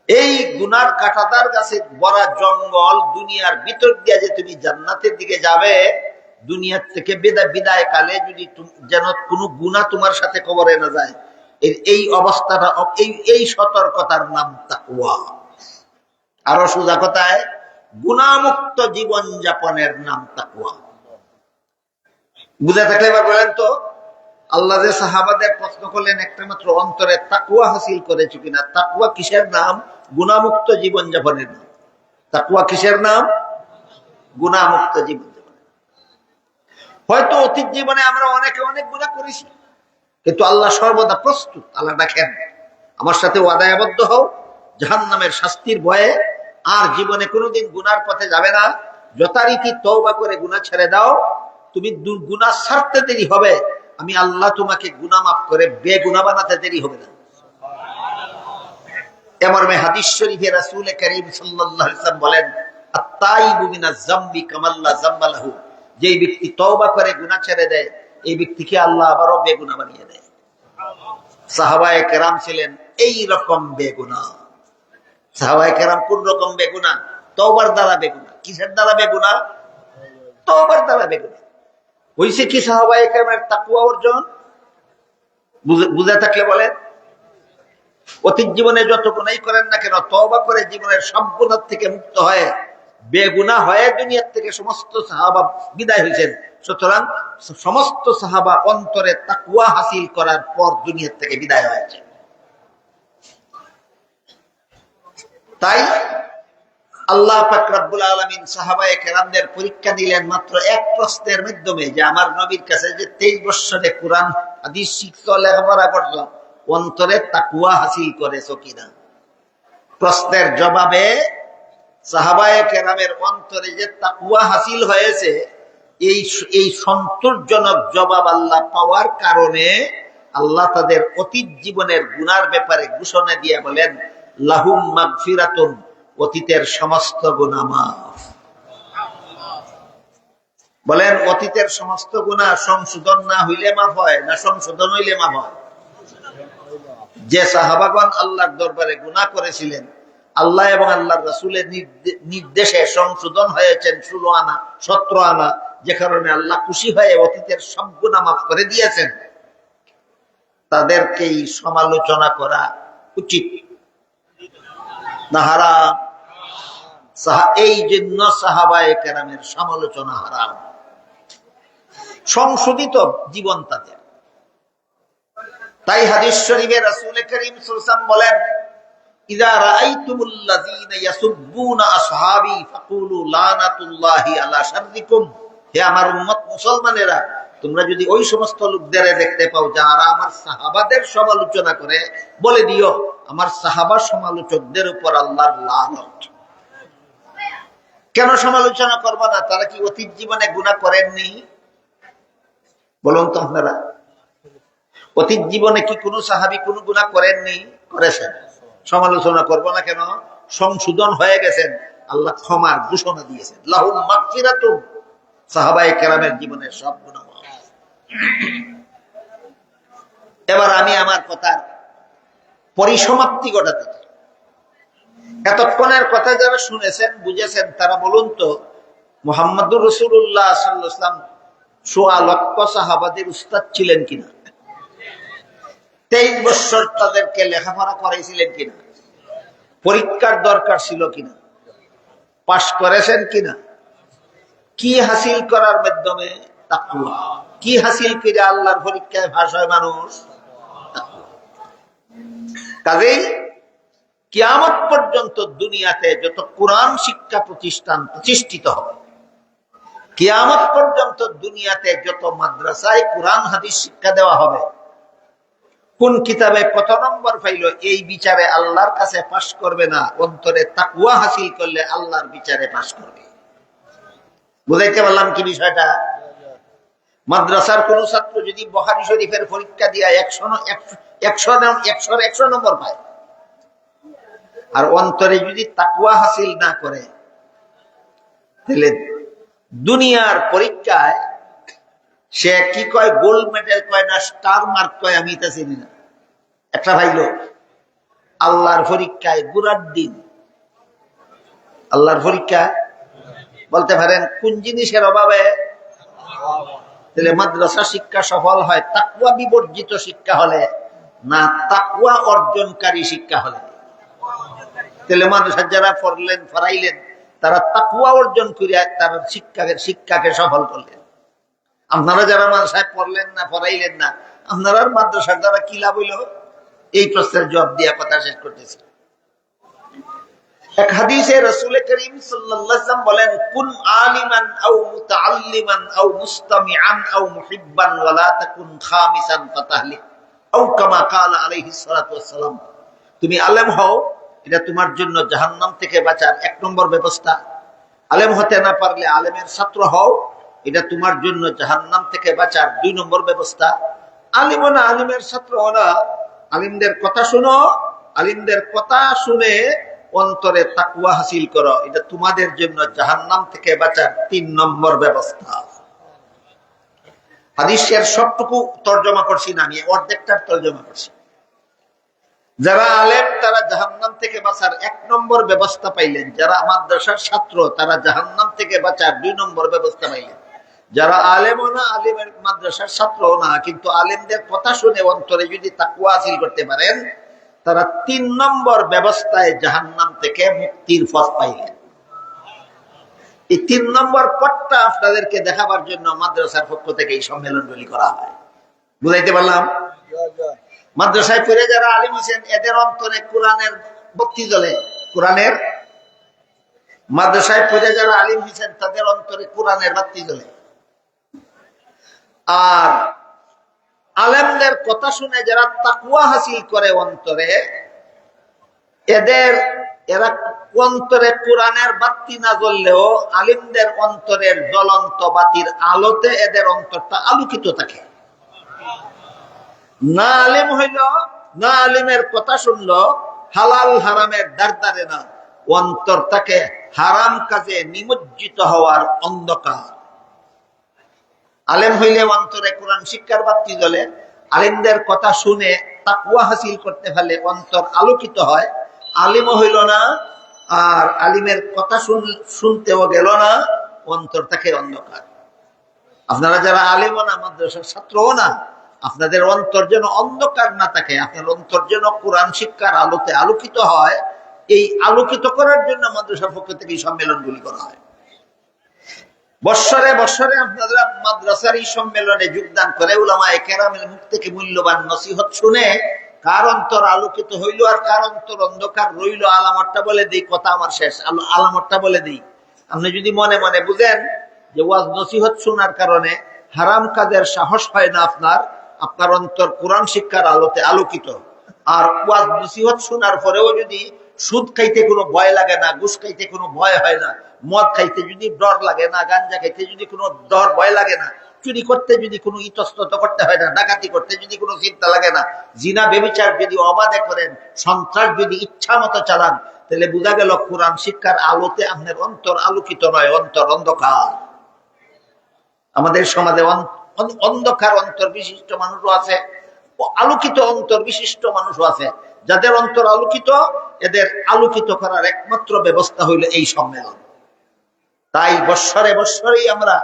এই গুনার কাঁটাদার গাছে ভরা জঙ্গল দুনিয়ার ভিতর দিয়া যে তুমি জান্নাতের দিকে যাবে, দুনিয়ার থেকে বিদায় কালে যদি যেন কোনো গুনাহ তোমার সাথে কবরে না যায়, এই অবস্থাটা, এই সতর্কতার নাম তাকওয়া। আরো সোজা কথায়, গুনাহমুক্ত জীবন যাপনের নাম তাকওয়া। বুঝে থাকলে এবার বলেন তো, আল্লাহ যে সাহাবাদের প্রশ্ন করলেন একটা মাত্র অন্তরে তাকওয়া হাসিল করেছে কিনা, তাকওয়া কিসের নাম? গুনাহমুক্ত জীবন যাপনের নাম। তাকওয়া কিসের নাম? গুনাহমুক্ত জীবন যাপন। হয়তো অতীত জীবনে আমরা অনেকে অনেক গুনাহ করেছি, কিন্তু আল্লাহ সর্বদা প্রস্তুত। আল্লাহ দেখেন, আমার সাথে ওয়াদায় আবদ্ধ হও, জাহান্নামের শাস্তির ভয়ে আর জীবনে কোনোদিন গুনার পথে যাবে না। যথারীতি তওবা করে গুনাহ ছেড়ে দাও, তুমি গুনাহ ছাড়তে দেরি হবে, আমি আল্লাহ তোমাকে গুনাহ মাফ করে বেগুনাহ বানাতে দেরি হবে না। এমর্মে হাদিস শরীফে রাসূল করিম সাল্লাল্লাহু আলাইহি ওয়াসাল্লাম বলেন, আত-তাইবু মিনাজ যামবি কামাল্লা যামবা লাহু। যেই ব্যক্তি তওবা করে গুনাহ ছেড়ে দেয়, এই ব্যক্তিকে আল্লাহ আবারও বেগুনাহ বানিয়ে দেয়। সাহাবায়ে কেরাম ছিলেন এই রকম বেগুনাহ। সাহাবায়ে কেরাম কোন রকম বেগুনাহ? তওবার দ্বারা বেগুনাহ। কিসের দ্বারা বেগুনাহ? তওবার দ্বারা বেগুনাহ। হইছে কি সাহাবায়ে কেরামের তাকওয়া অর্জন? বুঝে থাকলে বলেন, অতীত জীবনে যত গুনাহই করেন না কেন, তওবা করে জীবনের সব গুনাহ থেকে মুক্ত হয়ে বেগুনাহ হয়ে দুনিয়ার থেকে সমস্ত সাহাবা বিদায় হয়েছেন। সুতরাং সমস্ত সাহাবা অন্তরে তাকওয়া হাসিল করার পর দুনিয়ার থেকে বিদায় হয়েছে। তাই আল্লাহ পাক রব্বুল আলামিন সাহাবায়ে কেরামদের পরীক্ষা দিলেন মাত্র এক প্রশ্নের মাধ্যমে, যে আমার নবীর কাছে যে 23 বছরে কোরআন হাদিস শিখছো, লেখাপড়া করছো, অন্তরে তাকওয়া হাসিল করেছো কিনা। প্রশ্নের জবাবে সাহাবায়ে কেরামের অন্তরে যে তাকওয়া হাসিল হয়েছে, এই সন্তোষজনক জবাব আল্লাহ পাওয়ার কারণে আল্লাহ তাদের অতীত জীবনের গুনার ব্যাপারে ঘোষণা দিয়ে বলেন, লাহুম মাগফিরাতুন, অতীতের সমস্ত গুনাহ মাফ। বলেন, অতীতের সমস্ত গুনাহ সংশোধন না হইলে মাফ হয় না সংশোধন হইলে মাফ হয়? যে সাহাবাগণ আল্লাহর দরবারে গুনাহ করেছিলেন, আল্লাহ এবং আল্লাহর রাসূলের নির্দেশে সংশোধন হয়েছেন 16 আনা 17 আনা, যে কারণে আল্লাহ খুশি হয়ে অতীতের সব গুনাহ মাফ করে দিয়েছেন, তাদেরকেই সমালোচনা করা উচিত না হারাম? এই জন্য সাহাবায়ে কেরামের সমালোচনা হারাম। সংশোধিত জীবন তাদের। তাই হাদিস শরীফে রাসূল করিম সাল্লাল্লাহু আলাইহি ওয়াসাল্লাম বলেন, ইযা রাআইতুমুল্লাযীনা ইয়াসুব্বুনা আসহাবী ফাকুলু লানাতুল্লাহি আলা শাররিকুম। হে আমার উম্মত মুসলমানেরা, তোমরা যদি ওই সমস্ত লোকদের দেখতে পাও যারা আমার সাহাবাদের সমালোচনা করে, বলে দিও আমার সাহাবা সমালোচকদের উপর আল্লাহর লানত। কেন সমালোচনা করবা না? তারা কি অতীত জীবনে গুনাহ করেননি? বলুন তো আপনারা, অতীত জীবনে কি কোনো সাহাবী কোনো গুনাহ করেননি? করেছেন। সমালোচনা করবো না কেন? সংশোধন হয়ে গেছেন, আল্লাহ ক্ষমার ঘোষণা দিয়েছেন, লাহুম মাগফিরাতুন। সাহাবায়ে কেরামের জীবনের সব গুনাহ। এবার আমি আমার কথার পরিসমাপ্তি ঘটাতে চাই। এতক্ষণের কথা যারা শুনেছেন বুঝেছেন, তারা বলুন তো, মুহাম্মদুর রাসূলুল্লাহ সাল্লাল্লাহু আলাইহি ওয়াসাল্লাম 1.25 লক্ষ সাহাবাদের উস্তাদ ছিলেন কিনা? 23 বছর তাদেরকে লেখাপড়া করাইছিলেন কিনা? পরীক্ষার দরকার ছিল কিনা? পাশ করেছেন কিনা? কি হাসিল করার মাধ্যমে? তাকওয়া। কি হাসিল করে আল্লাহর পরীক্ষায় পাশ হয় মানুষ? কাজেই কিয়ামত পর্যন্ত দুনিয়াতে যত কোরআন শিক্ষা প্রতিষ্ঠান প্রতিষ্ঠিত হবে, কিয়ামত পর্যন্ত দুনিয়াতে যত মাদ্রাসায় কোরআন হাদিস শিক্ষা দেওয়া হবে, কোন কিতাবে কত নম্বর পাইল এই বিচারে আল্লাহর কাছে পাশ করবে না, অন্তরে তাকওয়া হাসিল করলে আল্লাহর বিচারে পাশ করবে। বুঝাইতে পারলাম কি বিষয়টা? মাদ্রাসার কোন ছাত্র যদি বুখারী শরীফের পরীক্ষা দিয়া 100 নম্বর পায়, আর অন্তরে যদি তাকওয়া হাসিল না করে, তাহলে দুনিয়ার পরীক্ষায় সে কি কয়, গোল্ড মেডেল কয় না স্টার মার্ক কয়, আমি তা চিনি না। একটা ভাইল আল্লাহর পরীক্ষায় গুড়ার দিন। আল্লাহর পরীক্ষায় বলতে পারেন কোন জিনিসের অভাবে? তাহলে মাদ্রাসা শিক্ষা সফল হয় তাকওয়া বিবর্জিত শিক্ষা হলে, না তাকওয়া অর্জনকারী শিক্ষা হলে? তাহলে মাদ্রাসা যারা ফরাইলেন তারা তাকওয়া অর্জন করে তার শিক্ষাকে সফল করলেন। আপনারা যারা মাদ্রাসায় পড়লেন না, ফরাইলেন না, আপনারা মাদ্রাসার দ্বারা কি লাভ হইল? এই প্রশ্নের জবাব দিয়া কথা শেষ করতেছি। এক হাদিসে রাসূল করিম সাল্লাল্লাহু আলাইহি ওয়াসাল্লাম বলেন, কুন আলিমান আও মুতাআল্লিমান আও মুস্তামিআন আও মুহিব্বান ওয়া লা তাকুন খামিসান ফাতাহলিক, আও কামা ক্বালা আলাইহিস সালাতু ওয়াস সালাম। তুমি আলেম হও, এটা তোমার জন্য জাহান্নাম থেকে বাঁচার 1 নম্বর ব্যবস্থা। আলেম হতে না পারলে আলেমের ছাত্র হও, এটা তোমার জন্য জাহান্নাম থেকে বাঁচার 2 নম্বর ব্যবস্থা। আলিমও না, আলিমের ছাত্র না, আলিমদের কথা শুনো, আলিমদের কথা শুনে অন্তরে তাকওয়া হাসিল করো, এটা তোমাদের জন্য জাহান্নাম থেকে বাঁচার 3 নম্বর ব্যবস্থা। হাদিসের সবটুকু তর্জমা করছি না, আমি অর্ধেকটার তর্জমা করছি। যারা আলেম তারা জাহান্নাম থেকে বাঁচার 1 নম্বর ব্যবস্থা পাইলেন, যারা মাদ্রাসার ছাত্র তারা জাহান্নাম থেকে বাঁচার 2 নম্বর ব্যবস্থা পাইলেন। যারা আলেমও না, আলিমের মাদ্রাসার ছাত্রও না, কিন্তু আলেমদের কথা শুনে অন্তরে যদি তাকওয়া হাসিল করতে পারেন, তারা 3 নম্বর ব্যবস্থায় জাহান্নাম থেকে মুক্তির পথ পাইলেন। এই 3 নম্বর পথটা আপনাদেরকে দেখাবার জন্য মাদ্রাসার পক্ষ থেকে এই সম্মেলনগুলি করা হয়। বুঝাইতে পারলাম? মাদ্রাসায় পড়ে যারা আলিম হয়েছেন, এদের অন্তরে কোরআনের ভক্তি জ্বলে, কোরআনের মাদ্রাসায় পড়ে যারা আলিম হয়েছেন তাদের অন্তরে কোরআনের বাতি জ্বলে। আর আলেমদের কথা শুনে যারা তাকওয়া হাসিল করে অন্তরে, এরা অন্তরে কোরআনের বাতি না জ্বললেও আলিমদের অন্তরের জ্বলন্ত বাতির আলোতে এদের অন্তরটা আলোকিত থাকে। না আলিম হইল, না আলিমের কথা শুনলো, হালাল হারামের দারদারে না, অন্তর তাকে হারাম কাজে নিমজ্জিত হওয়ার অন্ধকার। আলেম হইলে অন্তরে কোরআন শিক্ষার বাতি জ্বলে, আলিমদের কথা শুনে তাকওয়া হাসিল করতে পারলে অন্তর আলোকিত হয়। আলিমও হইল না, আর আলিমের কথা শুনতেও গেল না, অন্তর তাকে অন্ধকার। আপনারা যারা আলিমও না, মাদ্রাসার ছাত্রও না, আপনাদের অন্তর যেন অন্ধকার না থাকে, আপনার অন্তর যেন কোরআন শিক্ষার আলোতে আলোকিত হয়। এই আলোকিত করার জন্য মাদ্রাসার পক্ষ থেকে এই সম্মেলনগুলি করা হয়। বৎসরে বৎসরে আপনারা মাদ্রাসার এই সম্মেলনে যোগদান করে উলামায়ে কেরামের মুখ থেকে মূল্যবান নসিহত শুনে কার অন্তর আলোকিত হইল আর কার অন্তর অন্ধকার রইল, আলামতটা বলে দিই। কথা আমার শেষ, আলামতটা বলে দিই। আপনি যদি মনে মনে বুঝেন যে ওয়াজ নসিহত শোনার কারণে হারাম কাজের সাহস হয় না আপনার অন্তর কোরআন শিক্ষার আলোতে আলোকিত। আর ওয়াজ নসিহত শোনার পরেও যদি সুদ খাইতে কোনো ভয় লাগে না, ঘুষ খাইতে কোনো ভয় হয় না, মদ খাইতে যদি ডর লাগে না, গাঞ্জা খাইতে যদি কোনো ডর ভয় লাগে না, চুরি করতে যদি কোনো ইতস্তত করতে হয় না, ডাকাতি করতে যদি কোনো চিন্তা লাগে না, জিনা বেবিচার যদি অবাধে করেন, সন্ত্রাস যদি ইচ্ছা মতো চালান, তাহলে বোঝা গেল কোরআন শিক্ষার আলোতে আপনার অন্তর আলোকিত নয়, অন্তর অন্ধকার। আমাদের সমাজে অন্ধকার অন্তর বিশিষ্ট মানুষও আছে, আলোকিত অন্তর বিশিষ্ট মানুষও আছে। যাদের অন্তর আলোকিত, এদের আলোকিত করার একমাত্র ব্যবস্থা হইল এই সম্মেলন। তাই বৎসরে বৎসরেই আমরা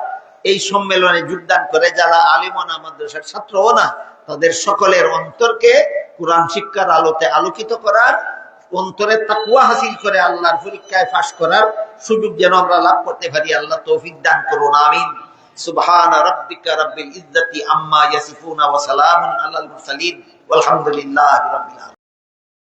এই সম্মেলনে যোগদান করে যারা আলিমও না, মাদ্রাসার ছাত্রও না, তাদের সকলের অন্তরকে কোরআন শিক্ষার আলোতে আলোকিত করার, অন্তরে তাকওয়া হাসিল করে আল্লাহর পরীক্ষায় পাস করার সুযোগ যেন আমরা লাভ করতে পারি। আল্লাহ তৌফিক দান করুন, আমিন। সুবহান রাব্বিকা রাব্বিল ইজ্জাতি আম্মা ইয়াসিফুন ওয়া সালামুন আলাল মুরসালিন ওয়ালহামদুলিল্লাহি রাব্বিল আলামিন।